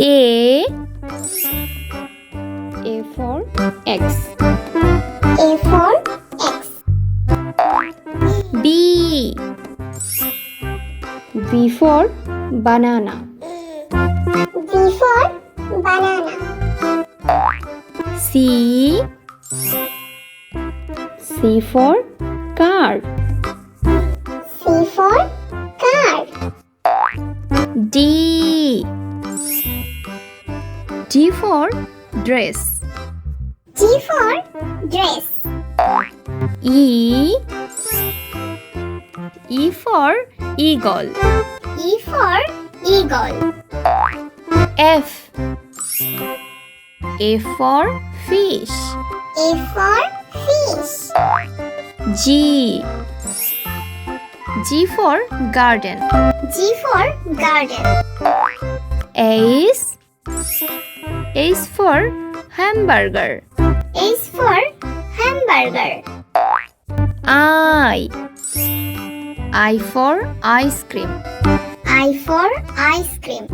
A for X. A for X. B for banana. B for banana. C for car. C for car. D for dress. D for dress. E for eagle. E for eagle. F for fish. A for fish. G for garden. G for garden. H for hamburger. H for hamburger. I for ice cream. I for ice cream.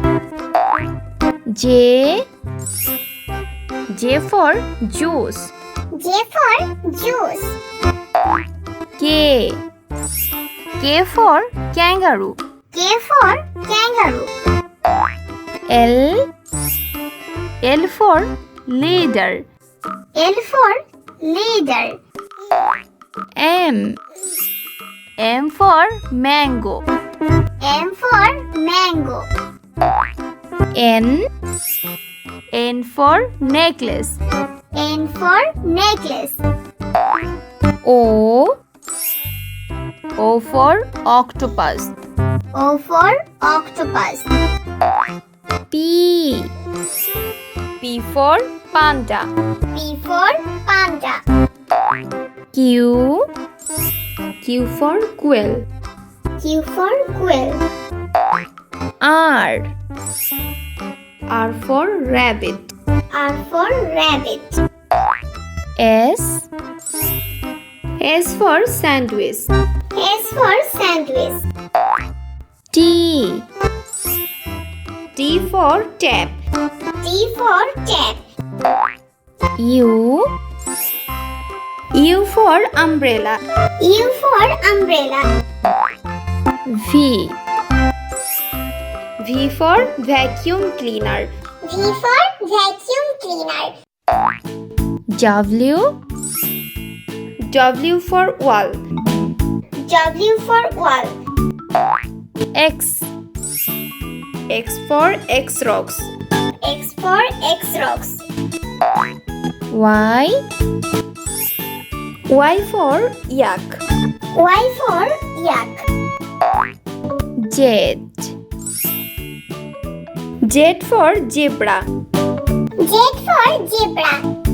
J for juice. J for juice. K for kangaroo. K for kangaroo. L for leader. L for leader. M for mango. M for mango. N for necklace. N for necklace. O for octopus. O for octopus. P for panda. P for panda. Q for quail. Q for quill. R for rabbit. R for rabbit. S for sandwich. S for sandwich. T for tap. T for tap. U for umbrella. U for umbrella. V for vacuum cleaner. V for vacuum cleaner. W for wall. W for wall. X for X-rocks. X for X-rocks. Y for yak. Y for yak. Z for zebra. Z for zebra.